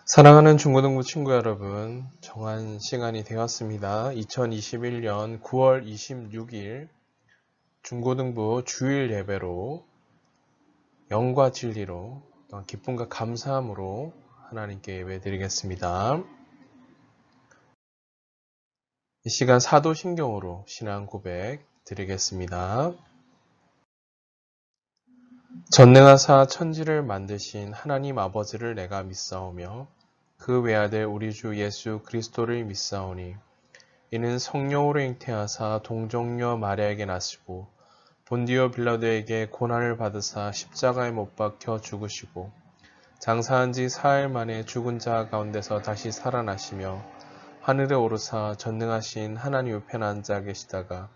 사랑하는 중고등부 친구 여러분, 정한 시간이 되었습니다. 2021년 9월 26일 중고등부 주일 예배로 영과 진리로 기쁨과 감사함으로 하나님께 예배 드리겠습니다. 이 시간 사도신경으로 신앙 고백 드리겠습니다. 전능하사 천지를 만드신 하나님 아버지를 내가 믿사오며 그 외아들 우리 주 예수 그리스도를 믿사오니 이는 성령으로 잉태하사 동정녀 마리아에게 나시고 본디오 빌라도에게 고난을 받으사 십자가에 못 박혀 죽으시고 장사한 지 사흘 만에 죽은 자 가운데서 다시 살아나시며 하늘에 오르사 전능하신 하나님 우편에 앉아 계시다가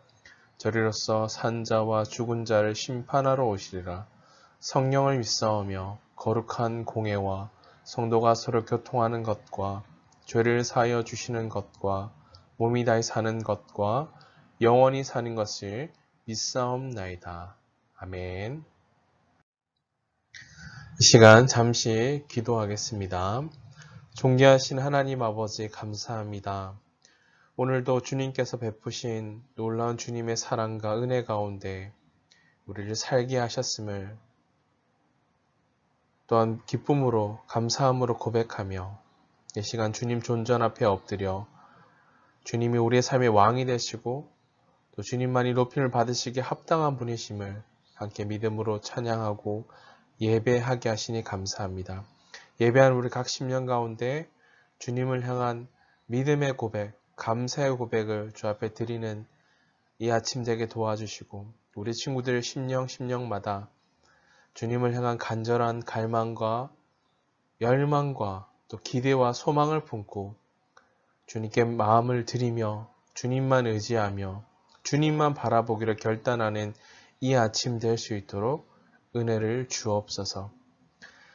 저리로서 산 자와 죽은 자를 심판하러 오시리라. 성령을 믿사오며 거룩한 공회와 성도가 서로 교통하는 것과 죄를 사하여 주시는 것과 몸이 다히 사는 것과 영원히 사는 것을 믿사옵나이다. 아멘. 이 시간 잠시 기도하겠습니다. 존귀하신 하나님 아버지 감사합니다. 오늘도 주님께서 베푸신 놀라운 주님의 사랑과 은혜 가운데 우리를 살게 하셨음을 또한 기쁨으로 감사함으로 고백하며 이 시간 주님 존전 앞에 엎드려 주님이 우리의 삶의 왕이 되시고 또 주님만이 높임을 받으시기에 합당한 분이심을 함께 믿음으로 찬양하고 예배하게 하시니 감사합니다. 예배한 우리 각 심령 가운데 주님을 향한 믿음의 고백, 감사의 고백을 주 앞에 드리는 이 아침 되게 도와주시고 우리 친구들 심령마다 주님을 향한 간절한 갈망과 열망과 또 기대와 소망을 품고 주님께 마음을 드리며 주님만 의지하며 주님만 바라보기를 결단하는 이 아침 될 수 있도록 은혜를 주옵소서.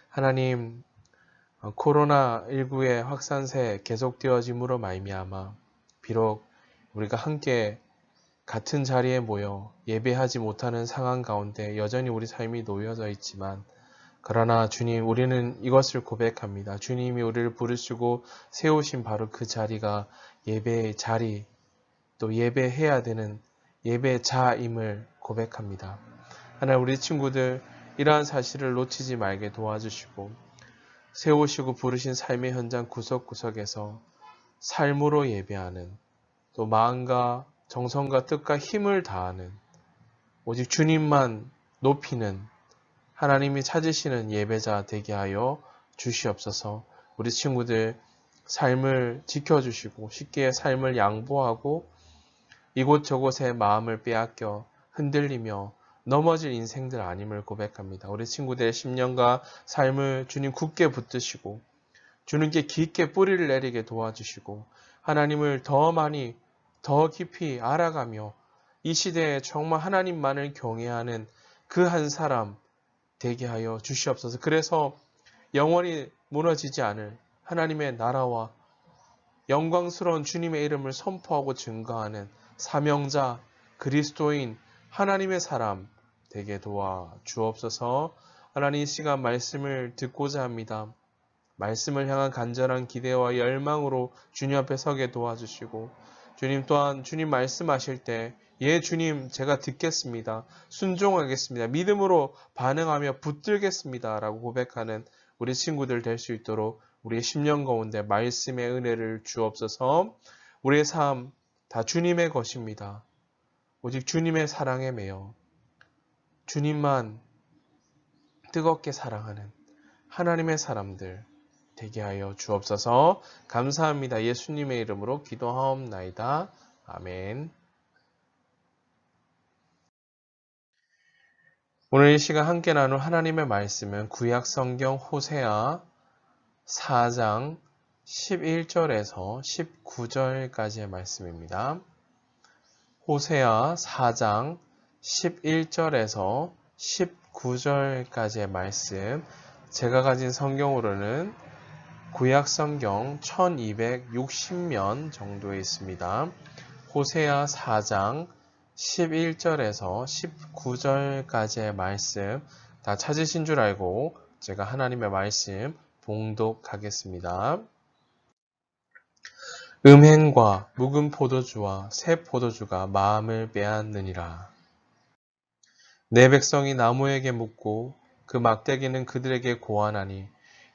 하나님, 코로나19의 확산세 계속되어짐으로 말미암아 비록 우리가 함께 같은 자리에 모여 예배하지 못하는 상황 가운데 여전히 우리 삶이 놓여져 있지만 그러나 주님, 우리는 이것을 고백합니다. 주님이 우리를 부르시고 세우신 바로 그 자리가 예배의 자리, 또 예배해야 되는 예배자임을 고백합니다. 하나님, 우리 친구들 이러한 사실을 놓치지 말게 도와주시고 세우시고 부르신 삶의 현장 구석구석에서 삶으로 예배하는 또 마음과 정성과 뜻과 힘을 다하는 오직 주님만 높이는 하나님이 찾으시는 예배자 되게 하여 주시옵소서. 우리 친구들 삶을 지켜주시고 쉽게 삶을 양보하고 이곳저곳에 마음을 빼앗겨 흔들리며 넘어질 인생들 아님을 고백합니다. 우리 친구들의 심령과 삶을 주님 굳게 붙드시고 주님께 깊게 뿌리를 내리게 도와주시고 하나님을 더 많이 더 깊이 알아가며 이 시대에 정말 하나님만을 경외하는 그 한 사람 되게 하여 주시옵소서. 그래서 영원히 무너지지 않을 하나님의 나라와 영광스러운 주님의 이름을 선포하고 증거하는 사명자, 그리스도인, 하나님의 사람 되게 도와 주옵소서. 하나님, 이 시간 말씀을 듣고자 합니다. 말씀을 향한 간절한 기대와 열망으로 주님 앞에 서게 도와주시고 주님 또한 주님 말씀하실 때 예 주님 제가 듣겠습니다. 순종하겠습니다. 믿음으로 반응하며 붙들겠습니다. 라고 고백하는 우리 친구들 될 수 있도록 우리의 심령 가운데 말씀의 은혜를 주옵소서. 우리의 삶 다 주님의 것입니다. 오직 주님의 사랑에 매여 주님만 뜨겁게 사랑하는 하나님의 사람들 되게 하여 주옵소서. 감사합니다. 예수님의 이름으로 기도하옵나이다. 아멘. 오늘 이 시간 함께 나눌 하나님의 말씀은 구약 성경 호세아 4장 11절에서 19절까지의 말씀입니다. 호세아 4장 11절에서 19절까지의 말씀, 제가 가진 성경으로는 구약 성경 1260면 정도에 있습니다. 호세아 4장 11절에서 19절까지의 말씀 다 찾으신 줄 알고 제가 하나님의 말씀 봉독하겠습니다. 음행과 묵은 포도주와 새 포도주가 마음을 빼앗느니라. 내 백성이 나무에게 묻고 그 막대기는 그들에게 고하나니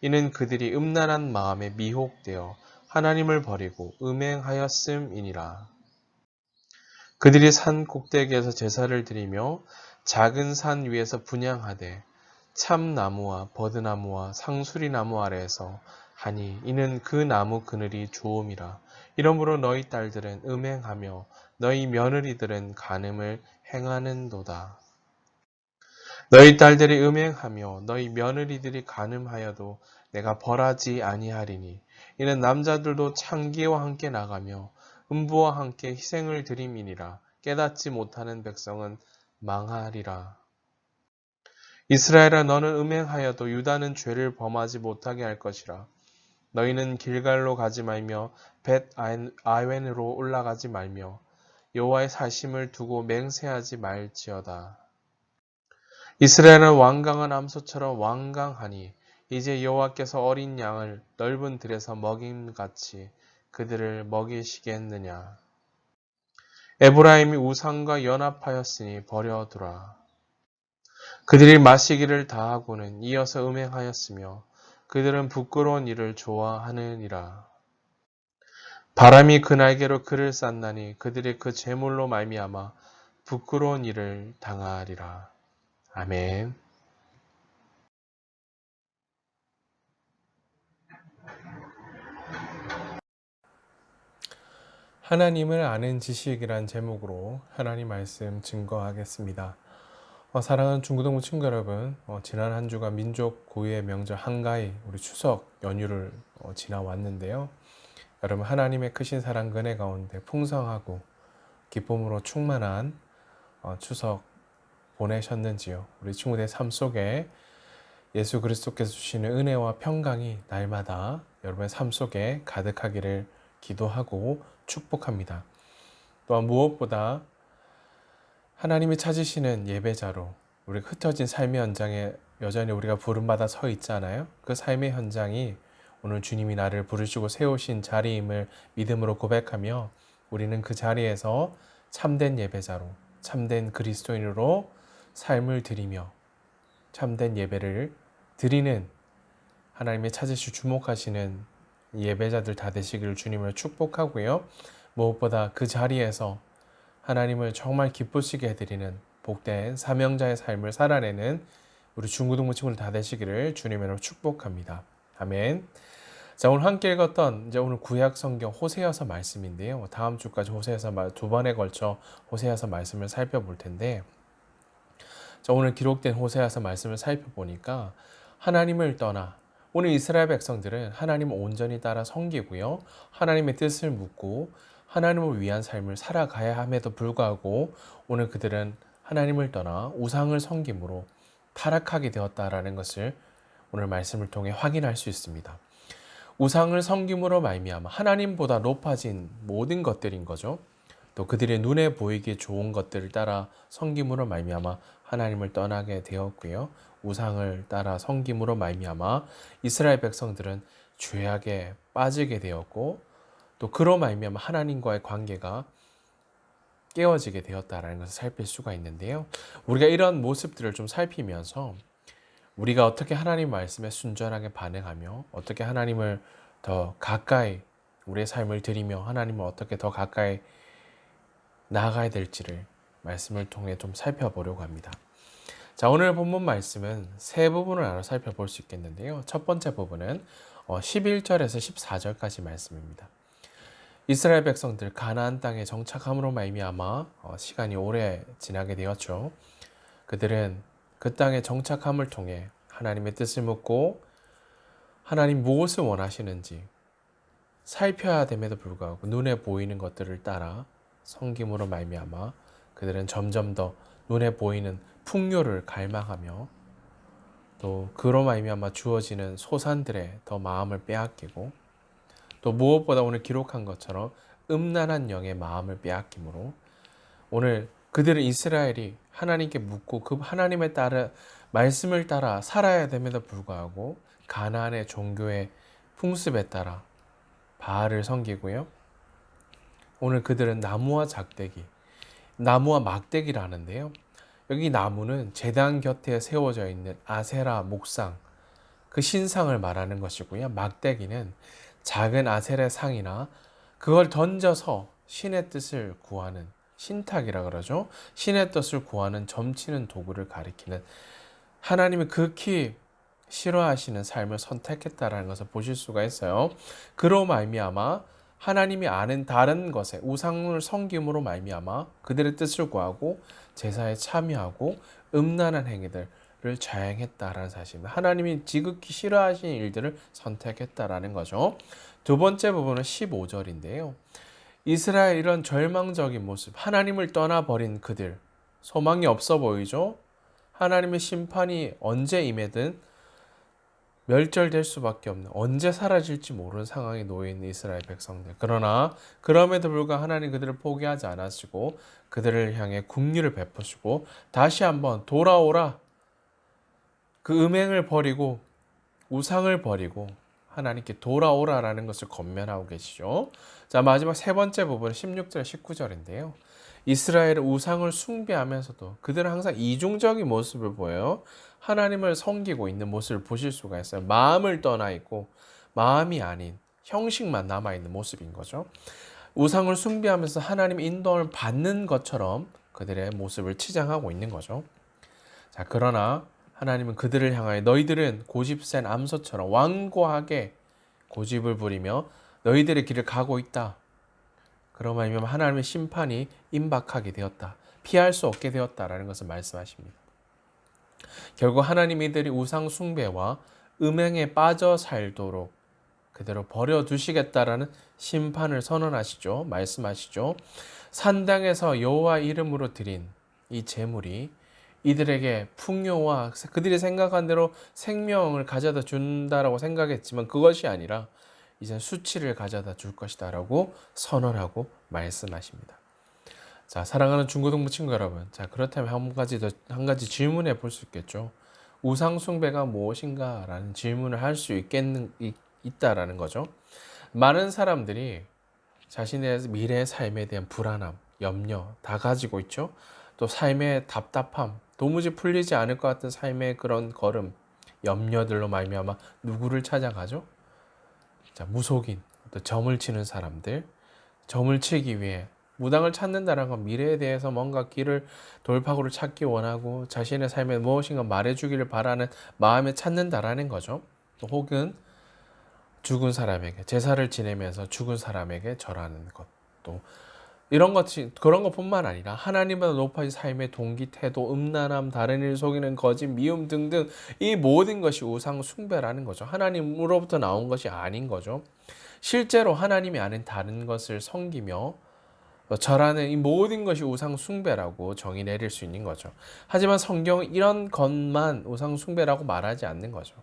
이는 그들이 음란한 마음에 미혹되어 하나님을 버리고 음행하였음이니라. 그들이 산 꼭대기에서 제사를 드리며 작은 산 위에서 분향하되 참나무와 버드나무와 상수리나무 아래에서 하니 이는 그 나무 그늘이 좋음이라. 이러므로 너희 딸들은 음행하며 너희 며느리들은 간음을 행하는도다. 너희 딸들이 음행하며 너희 며느리들이 간음하여도 내가 벌하지 아니하리니 이는 남자들도 창기와 함께 나가며 음부와 함께 희생을 드림이니라. 깨닫지 못하는 백성은 망하리라. 이스라엘아, 너는 음행하여도 유다는 죄를 범하지 못하게 할 것이라. 너희는 길갈로 가지 말며 벳 아웬으로 올라가지 말며 여호와의 사심을 두고 맹세하지 말지어다. 이스라엘은 완강한 암소처럼 완강하니 이제 여호와께서 어린 양을 넓은 들에서 먹임같이 그들을 먹이시겠느냐. 에브라임이 우상과 연합하였으니 버려두라. 그들이 마시기를 다하고는 이어서 음행하였으며 그들은 부끄러운 일을 좋아하느니라. 바람이 그 날개로 그를 쌌나니 그들이 그 재물로 말미암아 부끄러운 일을 당하리라. 아멘. 하나님을 아는 지식이란 제목으로 하나님 말씀 증거하겠습니다. 사랑하는 중고등부 친구 여러분, 지난 한 주간 민족 고유의 명절 한가위 우리 추석 연휴를 지나왔는데요. 여러분, 하나님의 크신 사랑 은혜 가운데 풍성하고 기쁨으로 충만한 추석 보내셨는지요? 우리 친구들의 삶 속에 예수 그리스도께서 주시는 은혜와 평강이 날마다 여러분의 삶 속에 가득하기를 기도하고 축복합니다. 또한 무엇보다 하나님이 찾으시는 예배자로 우리 흩어진 삶의 현장에 여전히 우리가 부름받아 서 있잖아요. 그 삶의 현장이 오늘 주님이 나를 부르시고 세우신 자리임을 믿음으로 고백하며 우리는 그 자리에서 참된 예배자로, 참된 그리스도인으로 삶을 드리며 참된 예배를 드리는 하나님의 찾으시 주목하시는 예배자들 다 되시기를 주님을 축복하고요. 무엇보다 그 자리에서 하나님을 정말 기쁘시게 해드리는 복된 사명자의 삶을 살아내는 우리 중고등부 친구들 다 되시기를 주님으로 축복합니다. 아멘. 자, 오늘 함께 읽었던 이제 오늘 구약 성경 호세아서 말씀인데요. 다음 주까지 호세아서 두 번에 걸쳐 호세아서 말씀을 살펴볼 텐데, 자, 오늘 기록된 호세아서 말씀을 살펴보니까 하나님을 떠나 오늘 이스라엘 백성들은 하나님을 온전히 따라 섬기고요. 하나님의 뜻을 묻고 하나님을 위한 삶을 살아가야 함에도 불구하고 오늘 그들은 하나님을 떠나 우상을 섬김으로 타락하게 되었다라는 것을 오늘 말씀을 통해 확인할 수 있습니다. 우상을 섬김으로 말미암아 하나님보다 높아진 모든 것들인 거죠. 또 그들의 눈에 보이기 좋은 것들을 따라 섬김으로 말미암아 하나님을 떠나게 되었고요. 우상을 따라 섬김으로 말미암아 이스라엘 백성들은 죄악에 빠지게 되었고 또 그로 말미암아 하나님과의 관계가 깨어지게 되었다라는 것을 살필 수가 있는데요. 우리가 이런 모습들을 좀 살피면서 우리가 어떻게 하나님 말씀에 순전하게 반응하며 어떻게 하나님을 더 가까이 우리의 삶을 드리며 하나님을 어떻게 더 가까이 나아가야 될지를 말씀을 통해 좀 살펴보려고 합니다. 자, 오늘 본문 말씀은 세 부분을 나눠 살펴볼 수 있겠는데요. 첫 번째 부분은 11절에서 14절까지 말씀입니다. 이스라엘 백성들 가나안 땅에 정착함으로 말미암아 시간이 오래 지나게 되었죠. 그들은 그 땅에 정착함을 통해 하나님의 뜻을 묻고 하나님 무엇을 원하시는지 살펴야 됨에도 불구하고 눈에 보이는 것들을 따라 섬김으로 말미암아 그들은 점점 더 눈에 보이는 풍요를 갈망하며 또 그로 말미암아 주어지는 소산들에 더 마음을 빼앗기고 또 무엇보다 오늘 기록한 것처럼 음란한 영의 마음을 빼앗김으로 오늘 그들은 이스라엘이 하나님께 묻고 그 하나님에 따라 말씀을 따라 살아야 됨에도 불구하고 가나안의 종교의 풍습에 따라 바알을 섬기고요. 오늘 그들은 나무와 작대기, 나무와 막대기를 하는데요. 여기 나무는 제단 곁에 세워져 있는 아세라 목상, 그 신상을 말하는 것이고요. 막대기는 작은 아세라 상이나 그걸 던져서 신의 뜻을 구하는 신탁이라 그러죠. 신의 뜻을 구하는 점치는 도구를 가리키는, 하나님이 극히 싫어하시는 삶을 선택했다라는 것을 보실 수가 있어요. 그로 말미암아 하나님이 아는 다른 것에 우상을 섬김으로 말미암아 그들의 뜻을 구하고 제사에 참여하고 음란한 행위들을 자행했다라는 사실입니다. 하나님이 지극히 싫어하시는 일들을 선택했다라는 거죠. 두 번째 부분은 15절인데요. 이스라엘 이런 절망적인 모습, 하나님을 떠나버린 그들, 소망이 없어 보이죠? 하나님의 심판이 언제 임해든 멸절될 수밖에 없는, 언제 사라질지 모르는 상황에 놓여 있는 이스라엘 백성들. 그러나 그럼에도 불구하고 하나님 그들을 포기하지 않으시고 그들을 향해 긍휼을 베푸시고 다시 한번 돌아오라, 그 음행을 버리고 우상을 버리고 하나님께 돌아오라라는 것을 권면하고 계시죠. 자, 마지막 세 번째 부분은 16절 19절인데요. 이스라엘은 우상을 숭배하면서도 그들은 항상 이중적인 모습을 보여요. 하나님을 섬기고 있는 모습을 보실 수가 있어요. 마음을 떠나 있고 마음이 아닌 형식만 남아 있는 모습인 거죠. 우상을 숭배하면서 하나님의 인도를 받는 것처럼 그들의 모습을 치장하고 있는 거죠. 자, 그러나 하나님은 그들을 향하여 너희들은 고집센 암소처럼 완고하게 고집을 부리며 너희들의 길을 가고 있다. 그러면 하나님의 심판이 임박하게 되었다. 피할 수 없게 되었다라는 것을 말씀하십니다. 결국 하나님 이들이 우상 숭배와 음행에 빠져 살도록 그대로 버려두시겠다라는 심판을 선언하시죠. 말씀하시죠. 산당에서 여호와 이름으로 드린 이 제물이 이들에게 풍요와 그들이 생각한 대로 생명을 가져다 준다라고 생각했지만 그것이 아니라 이제 수치를 가져다 줄 것이다라고 선언하고 말씀하십니다. 자, 사랑하는 중고등부 친구 여러분, 자, 그렇다면 한 가지 질문해 볼 수 있겠죠. 우상 숭배가 무엇인가라는 질문을 할 수 있다라는 거죠. 많은 사람들이 자신의 미래의 삶에 대한 불안함, 염려 다 가지고 있죠. 또 삶의 답답함, 도무지 풀리지 않을 것 같은 삶의 그런 걸음, 염려들로 말미암아 누구를 찾아가죠? 자, 무속인, 또 점을 치는 사람들, 점을 치기 위해 무당을 찾는다는 건 미래에 대해서 뭔가 길을, 돌파구를 찾기 원하고 자신의 삶에 무엇인가 말해주기를 바라는 마음에 찾는다라는 거죠. 혹은 죽은 사람에게 제사를 지내면서 죽은 사람에게 절하는 것도, 이런 것이 그런 것뿐만 아니라 하나님보다 높아진 삶의 동기, 태도, 음란함, 다른 일 속이는 거짓, 미움 등등 이 모든 것이 우상 숭배라는 거죠. 하나님으로부터 나온 것이 아닌 거죠. 실제로 하나님이 아닌 다른 것을 섬기며 절하는 이 모든 것이 우상 숭배라고 정의 내릴 수 있는 거죠. 하지만 성경은 이런 것만 우상 숭배라고 말하지 않는 거죠.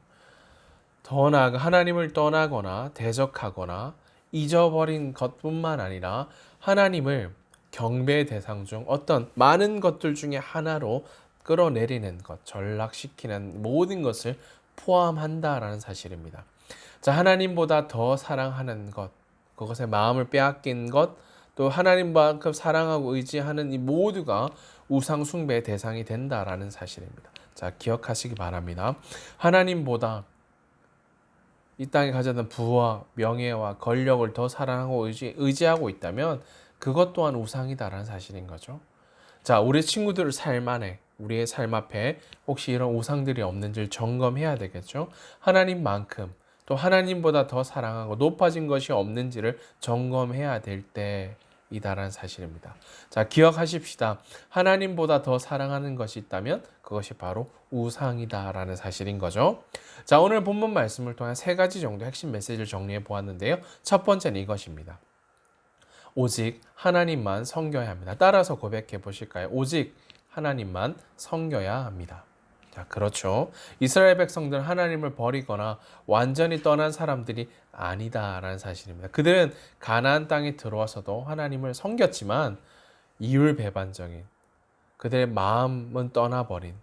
더 나아가 하나님을 떠나거나 대적하거나 잊어버린 것뿐만 아니라 하나님을 경배의 대상 중 어떤 많은 것들 중에 하나로 끌어내리는 것, 전락시키는 모든 것을 포함한다라는 사실입니다. 자, 하나님보다 더 사랑하는 것, 그것에 마음을 빼앗긴 것, 또 하나님만큼 사랑하고 의지하는 이 모두가 우상 숭배의 대상이 된다라는 사실입니다. 자, 기억하시기 바랍니다. 하나님보다 이 땅에 가져다 부와 명예와 권력을 더 사랑하고 의지하고 있다면 그것 또한 우상이다라는 사실인 거죠. 자, 우리 친구들 삶 안에, 우리의 삶 앞에 혹시 이런 우상들이 없는지를 점검해야 되겠죠. 하나님만큼 또 하나님보다 더 사랑하고 높아진 것이 없는지를 점검해야 될 때이다라는 사실입니다. 자, 기억하십시다. 하나님보다 더 사랑하는 것이 있다면 그것이 바로 우상이다라는 사실인 거죠. 자, 오늘 본문 말씀을 통한 세 가지 정도 핵심 메시지를 정리해 보았는데요. 첫 번째는 이것입니다. 오직 하나님만 섬겨야 합니다. 따라서 고백해 보실까요? 오직 하나님만 섬겨야 합니다. 자, 그렇죠. 이스라엘 백성들은 하나님을 버리거나 완전히 떠난 사람들이 아니다라는 사실입니다. 그들은 가나안 땅에 들어와서도 하나님을 섬겼지만 이율배반적인, 그들의 마음은 떠나버린,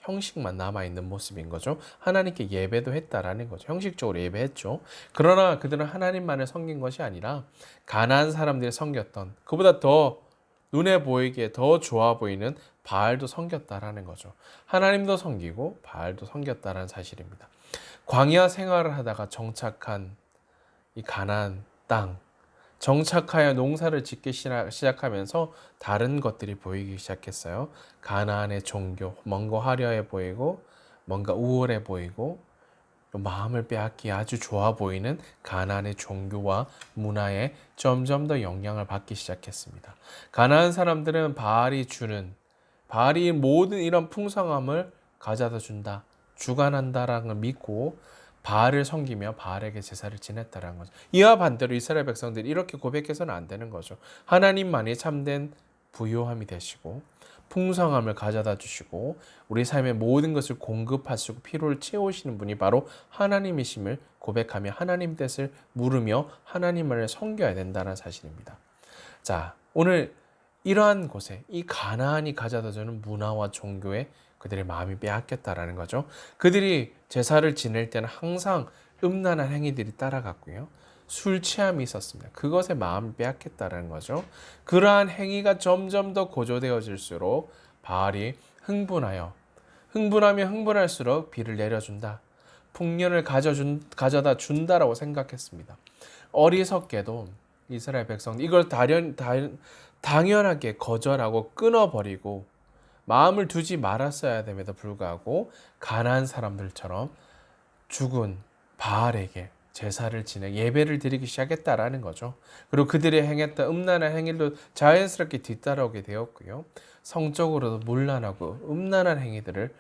형식만 남아있는 모습인 거죠. 하나님께 예배도 했다라는 거죠. 형식적으로 예배했죠. 그러나 그들은 하나님만을 섬긴 것이 아니라 가나안 사람들이 섬겼던 그보다 더 눈에 보이기에 더 좋아 보이는 바알도 섬겼다라는 거죠. 하나님도 섬기고 바알도 섬겼다라는 사실입니다. 광야 생활을 하다가 정착한 이 가나안 땅, 정착하여 농사를 짓기 시작하면서 다른 것들이 보이기 시작했어요. 가나안의 종교, 뭔가 화려해 보이고 뭔가 우월해 보이고 마음을 빼앗기 아주 좋아 보이는 가나안의 종교와 문화에 점점 더 영향을 받기 시작했습니다. 가나안 사람들은 바알이 모든 이런 풍성함을 가져다 준다, 주관한다라는 걸 믿고 바알을 섬기며 바알에게 제사를 지냈다라는 거죠. 이와 반대로 이스라엘 백성들이 이렇게 고백해서는 안 되는 거죠. 하나님만이 참된 부요함이 되시고 풍성함을 가져다 주시고 우리 삶의 모든 것을 공급하시고 필요를 채우시는 분이 바로 하나님이심을 고백하며 하나님 뜻을 물으며 하나님을 섬겨야 된다는 사실입니다. 자, 오늘 이러한 곳에 이 가나안이 가져다 주는 문화와 종교에 그들의 마음이 빼앗겼다라는 거죠. 그들이 제사를 지낼 때는 항상 음란한 행위들이 따라갔고요. 술 취함이 있었습니다. 그것에 마음을 빼앗겼다라는 거죠. 그러한 행위가 점점 더 고조되어질수록 바알이 흥분하면 흥분할수록 비를 내려준다. 풍년을 가져다 준다라고 생각했습니다. 어리석게도 이스라엘 백성들 이걸 당연하게 거절하고 끊어버리고 마음을 두지 말았어야 됨에도 불구하고 가나안 사람들처럼 죽은 바알에게 제사를 지내 예배를 드리기 시작했다라는 거죠. 그리고 그들이 행했던 음란한 행위도 자연스럽게 뒤따라오게 되었고요. 성적으로도 문란하고 음란한 행위들을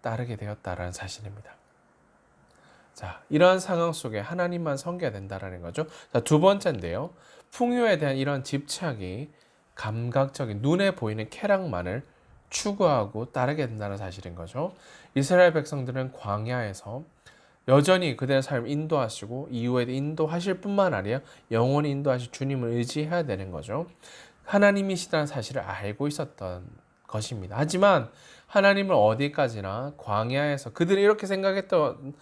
따르게 되었다라는 사실입니다. 자, 이러한 상황 속에 하나님만 섬겨야 된다라는 거죠. 자, 두 번째인데요. 풍요에 대한 이런 집착이 감각적인 눈에 보이는 쾌락만을 추구하고 따르게 된다는 사실인 거죠. 이스라엘 백성들은 광야에서 여전히 그들의 삶을 인도하시고 이후에도 인도하실 뿐만 아니라 영원히 인도하실 주님을 의지해야 되는 거죠. 하나님이시다는 사실을 알고 있었던 것입니다. 하지만 하나님을 어디까지나 광야에서 그들이 이렇게 생각했던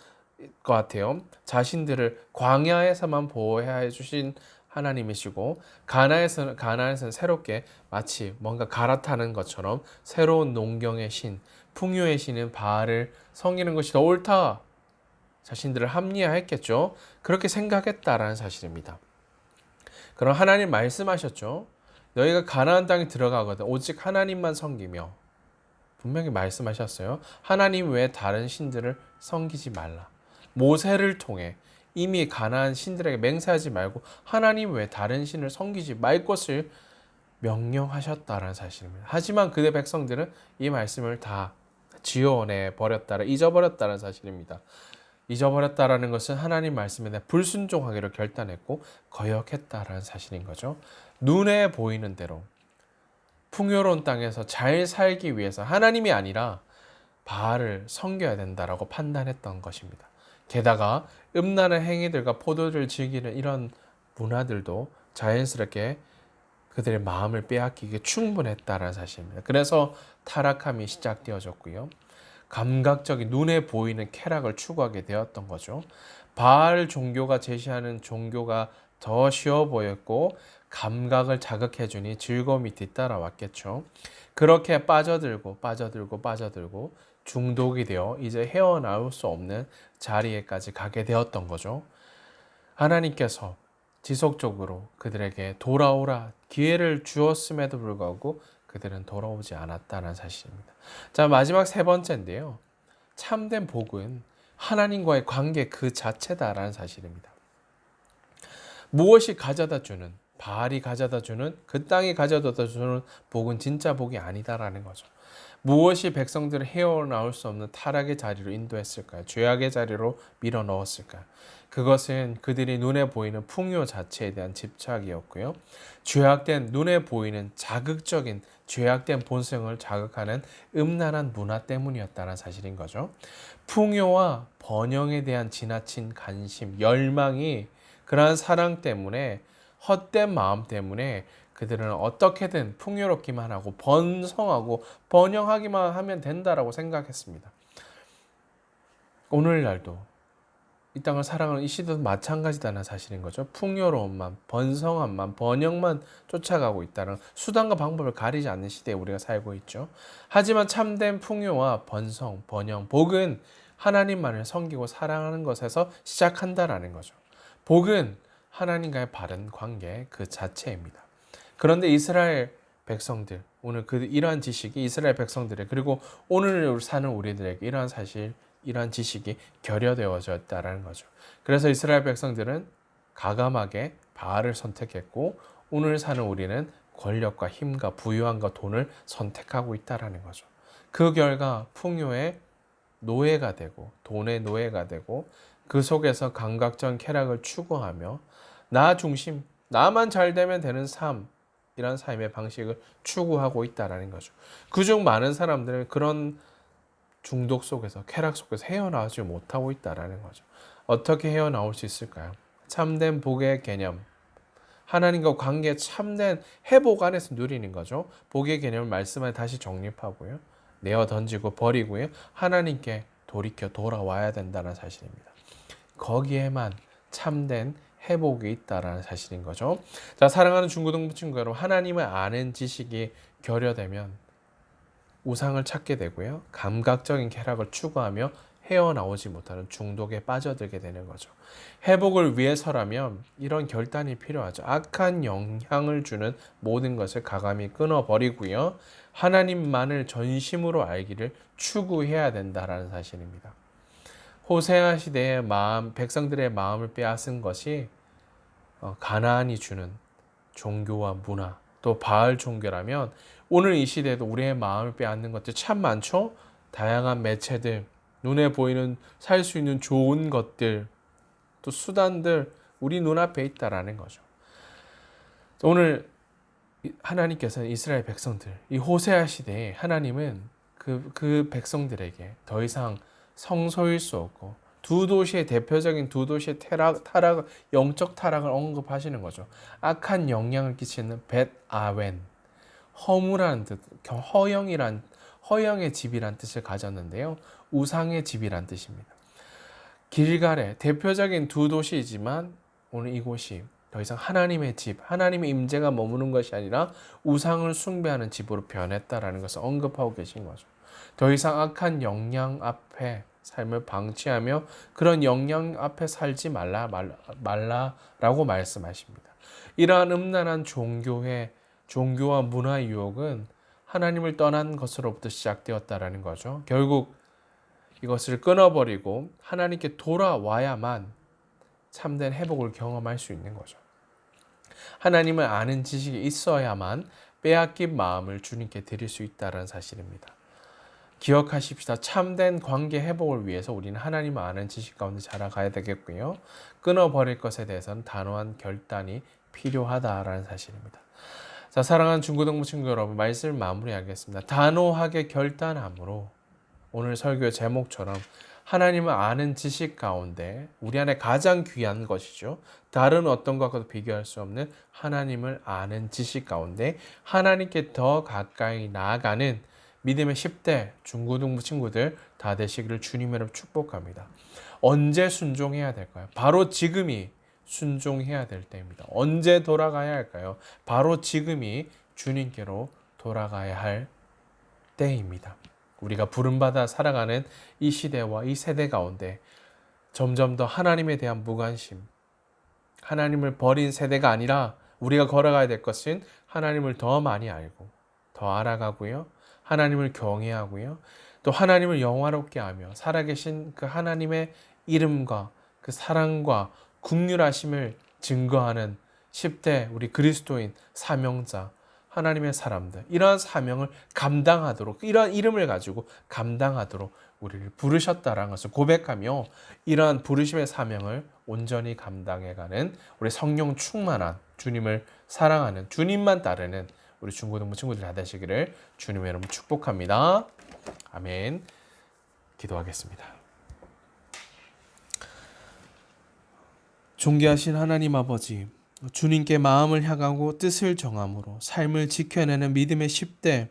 것 같아요. 자신들을 광야에서만 보호해 주신 하나님이시고 가나안에서는 새롭게 마치 뭔가 갈아타는 것처럼 새로운 농경의 신, 풍요의 신인 바알을 섬기는 것이 더 옳다. 자신들을 합리화했겠죠. 그렇게 생각했다라는 사실입니다. 그럼 하나님 말씀하셨죠. 너희가 가나안 땅에 들어가거든 오직 하나님만 섬기며 분명히 말씀하셨어요. 하나님 외에 다른 신들을 섬기지 말라. 모세를 통해 이미 가나안 신들에게 맹세하지 말고 하나님 외에 다른 신을 섬기지 말 것을 명령하셨다라는 사실입니다. 하지만 그의 백성들은 이 말씀을 다 지워내 버렸다라 잊어버렸다는 사실입니다. 잊어버렸다라는 것은 하나님 말씀에 대해 불순종하기로 결단했고 거역했다라는 사실인 거죠. 눈에 보이는 대로 풍요로운 땅에서 잘 살기 위해서 하나님이 아니라 바알을 섬겨야 된다라고 판단했던 것입니다. 게다가 음란한 행위들과 포도를 즐기는 이런 문화들도 자연스럽게 그들의 마음을 빼앗기기에 충분했다라는 사실입니다. 그래서 타락함이 시작되어졌고요. 감각적인 눈에 보이는 쾌락을 추구하게 되었던 거죠. 바알 종교가 제시하는 종교가 더 쉬워 보였고 감각을 자극해주니 즐거움이 뒤따라왔겠죠. 그렇게 빠져들고 중독이 되어 이제 헤어나올 수 없는 자리에까지 가게 되었던 거죠. 하나님께서 지속적으로 그들에게 돌아오라 기회를 주었음에도 불구하고 그들은 돌아오지 않았다는 사실입니다. 자, 마지막 세 번째인데요. 참된 복은 하나님과의 관계 그 자체다라는 사실입니다. 무엇이 가져다 주는 바알이 가져다 주는 그 땅이 가져다 주는 복은 진짜 복이 아니다라는 거죠. 무엇이 백성들을 헤어나올 수 없는 타락의 자리로 인도했을까요? 죄악의 자리로 밀어 넣었을까요? 그것은 그들이 눈에 보이는 풍요 자체에 대한 집착이었고요. 죄악된 눈에 보이는 자극적인 죄악된 본성을 자극하는 음란한 문화 때문이었다는 사실인 거죠. 풍요와 번영에 대한 지나친 관심, 열망이 그러한 사랑 때문에 헛된 마음 때문에 그들은 어떻게든 풍요롭기만 하고 번성하고 번영하기만 하면 된다라고 생각했습니다. 오늘날도 이 땅을 살아가는 이 시대도 마찬가지다는 사실인 거죠. 풍요로움만, 번성함만, 번영만 쫓아가고 있다는 수단과 방법을 가리지 않는 시대에 우리가 살고 있죠. 하지만 참된 풍요와 번성, 번영, 복은 하나님만을 섬기고 사랑하는 것에서 시작한다라는 거죠. 복은 하나님과의 바른 관계 그 자체입니다. 그런데 이스라엘 백성들, 오늘 이러한 지식이 이스라엘 백성들의 그리고 오늘 사는 우리들에게 이러한 지식이 결여되어졌다라는 거죠. 그래서 이스라엘 백성들은 가감하게 바알을 선택했고 오늘 사는 우리는 권력과 힘과 부유함과 돈을 선택하고 있다라는 거죠. 그 결과 풍요의 노예가 되고 돈의 노예가 되고 그 속에서 감각적 쾌락을 추구하며 나 중심, 나만 잘 되면 되는 삶, 이런 삶의 방식을 추구하고 있다라는 거죠. 그중 많은 사람들은 그런 중독 속에서 쾌락 속에서 헤어나오지 못하고 있다라는 거죠. 어떻게 헤어나올 수 있을까요? 참된 복의 개념, 하나님과 관계 참된 회복 안에서 누리는 거죠. 복의 개념을 말씀에 다시 정립하고요. 내어 던지고 버리고요. 하나님께 돌이켜 돌아와야 된다는 사실입니다. 거기에만 참된 회복이 있다라는 사실인 거죠. 자, 사랑하는 중고등부 친구 여러분, 하나님을 아는 지식이 결여되면 우상을 찾게 되고요. 감각적인 쾌락을 추구하며 헤어나오지 못하는 중독에 빠져들게 되는 거죠. 회복을 위해서라면 이런 결단이 필요하죠. 악한 영향을 주는 모든 것을 가감히 끊어버리고요. 하나님만을 전심으로 알기를 추구해야 된다라는 사실입니다. 호세아 시대의 백성들의 마음을 빼앗은 것이 가나안이 주는 종교와 문화, 또 바알 종교라면 오늘 이 시대에도 우리의 마음을 빼앗는 것들 참 많죠? 다양한 매체들, 눈에 보이는 살 수 있는 좋은 것들, 또 수단들 우리 눈앞에 있다라는 거죠. 오늘 하나님께서는 이스라엘 백성들, 이 호세아 시대에 하나님은 그 백성들에게 더 이상 성소일 수 없고 대표적인 두 도시의 영적 타락을 언급하시는 거죠. 악한 영향을 끼치는 벳아웬, 허무라는 뜻, 허영의 집이란 뜻을 가졌는데요. 우상의 집이란 뜻입니다. 길갈의 대표적인 두 도시이지만 오늘 이곳이 더 이상 하나님의 집, 하나님의 임재가 머무는 것이 아니라 우상을 숭배하는 집으로 변했다라는 것을 언급하고 계신 거죠. 더 이상 악한 영향 앞에 삶을 방치하며 그런 영향 앞에 살지 말라라고 말씀하십니다. 이러한 음란한 종교와 문화 유혹은 하나님을 떠난 것으로부터 시작되었다라는 거죠. 결국 이것을 끊어버리고 하나님께 돌아와야만 참된 회복을 경험할 수 있는 거죠. 하나님을 아는 지식이 있어야만 빼앗긴 마음을 주님께 드릴 수 있다는 사실입니다. 기억하십시다. 참된 관계 회복을 위해서 우리는 하나님을 아는 지식 가운데 자라가야 되겠고요. 끊어버릴 것에 대해서는 단호한 결단이 필요하다라는 사실입니다. 자, 사랑하는 중고등부 친구 여러분, 말씀을 마무리하겠습니다. 단호하게 결단함으로 오늘 설교의 제목처럼 하나님을 아는 지식 가운데 우리 안에 가장 귀한 것이죠. 다른 어떤 것과도 비교할 수 없는 하나님을 아는 지식 가운데 하나님께 더 가까이 나아가는 믿음의 10대 중고등부 친구들 다 되시기를 주님의 이름으로 축복합니다. 언제 순종해야 될까요? 바로 지금이 순종해야 될 때입니다. 언제 돌아가야 할까요? 바로 지금이 주님께로 돌아가야 할 때입니다. 우리가 부름받아 살아가는 이 시대와 이 세대 가운데 점점 더 하나님에 대한 무관심, 하나님을 버린 세대가 아니라 우리가 걸어가야 될 것은 하나님을 더 많이 알고 더 알아가고요. 하나님을 경외하고요. 또 하나님을 영화롭게 하며 살아계신 그 하나님의 이름과 그 사랑과 긍휼하심을 증거하는 10대 우리 그리스도인 사명자 하나님의 사람들, 이러한 사명을 감당하도록, 이러한 이름을 가지고 감당하도록 우리를 부르셨다라는 것을 고백하며 이러한 부르심의 사명을 온전히 감당해가는 우리 성령 충만한 주님을 사랑하는 주님만 따르는 우리 중고등부 친구들 다 되시기를 주님의 이름으로 축복합니다. 아멘. 기도하겠습니다. 존귀하신 하나님 아버지, 주님께 마음을 향하고 뜻을 정함으로 삶을 지켜내는 믿음의 10대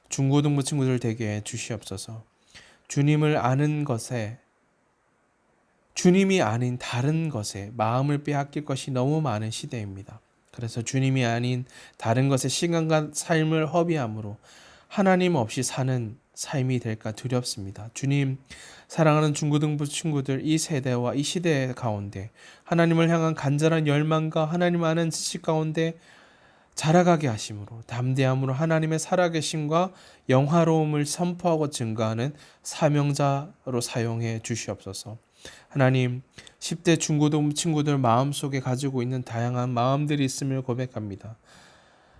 중고등부 친구들 되게 해 주시옵소서. 주님을 아는 것에 주님이 아닌 다른 것에 마음을 빼앗길 것이 너무 많은 시대입니다. 그래서 주님이 아닌 다른 것에 시간과 삶을 허비함으로 하나님 없이 사는 삶이 될까 두렵습니다. 주님, 사랑하는 중고등부 친구들 이 세대와 이 시대 가운데 하나님을 향한 간절한 열망과 하나님 아는 지식 가운데 자라가게 하심으로 담대함으로 하나님의 살아계심과 영화로움을 선포하고 증거하는 사명자로 사용해 주시옵소서. 하나님, 10대 중고등 친구들 마음속에 가지고 있는 다양한 마음들이 있음을 고백합니다.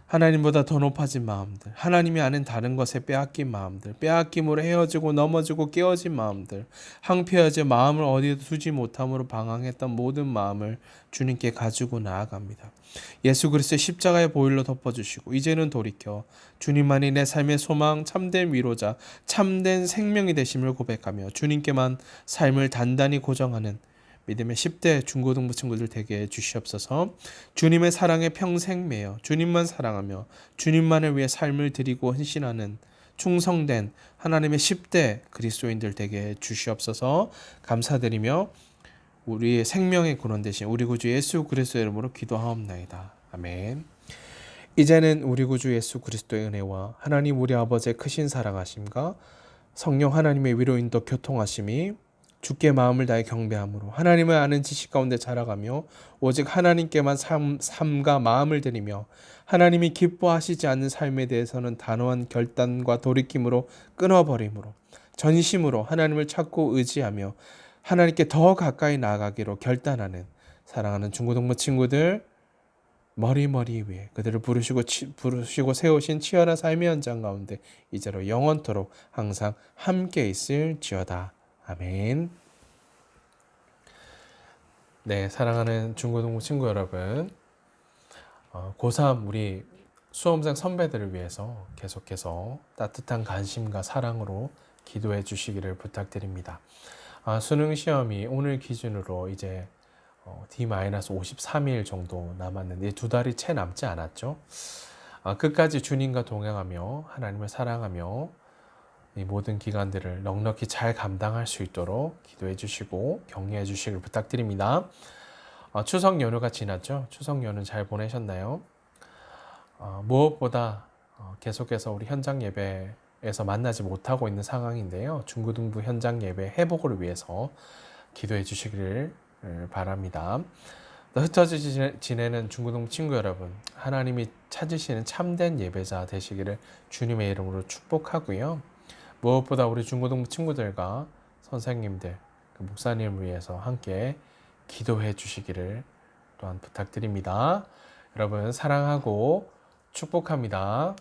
하나님보다 더 높아진 마음들, 하나님이 아는 다른 것에 빼앗긴 마음들, 빼앗김으로 헤어지고 넘어지고 깨어진 마음들, 항폐어져 마음을 어디에도 두지 못함으로 방황했던 모든 마음을 주님께 가지고 나아갑니다. 예수 그리스도의 십자가의 보혈로 덮어주시고 이제는 돌이켜 주님만이 내 삶의 소망, 참된 위로자, 참된 생명이 되심을 고백하며 주님께만 삶을 단단히 고정하는 믿음의 10대 중고등부 친구들 되게 해주시옵소서. 주님의 사랑에 평생 매여 주님만 사랑하며 주님만을 위해 삶을 드리고 헌신하는 충성된 하나님의 10대 그리스도인들 되게 해주시옵소서. 감사드리며 우리의 생명의 근원 되신 우리 구주 예수 그리스도의 이름으로 기도하옵나이다. 아멘. 이제는 우리 구주 예수 그리스도의 은혜와 하나님 우리 아버지의 크신 사랑하심과 성령 하나님의 위로인도 교통하심이 주께 마음을 다해 경배함으로 하나님을 아는 지식 가운데 자라가며 오직 하나님께만 삶과 마음을 드리며 하나님이 기뻐하시지 않는 삶에 대해서는 단호한 결단과 돌이킴으로 끊어버림으로 전심으로 하나님을 찾고 의지하며 하나님께 더 가까이 나아가기로 결단하는 사랑하는 중고등부 친구들 머리 위에 그들을 부르시고 세우신 치열한 삶의 현장 가운데 이제로 영원토록 항상 함께 있을지어다. 아멘. 네, 사랑하는 중고등부 친구 여러분, 고3 우리 수험생 선배들을 위해서 계속해서 따뜻한 관심과 사랑으로 기도해 주시기를 부탁드립니다. 수능 시험이 오늘 기준으로 이제 D-53일 정도 남았는데 2달이 채 남지 않았죠. 끝까지 주님과 동행하며 하나님을 사랑하며 이 모든 기간들을 넉넉히 잘 감당할 수 있도록 기도해 주시고 격려해 주시길 부탁드립니다. 추석 연휴가 지났죠. 추석 연휴 잘 보내셨나요? 무엇보다 계속해서 우리 현장 예배에서 만나지 못하고 있는 상황인데요. 중고등부 현장 예배 회복을 위해서 기도해 주시기를 바랍니다. 흩어져 지내는 중고등부 친구 여러분, 하나님이 찾으시는 참된 예배자 되시기를 주님의 이름으로 축복하고요. 무엇보다 우리 중고등부 친구들과 선생님들, 목사님을 위해서 함께 기도해 주시기를 또한 부탁드립니다. 여러분 사랑하고 축복합니다.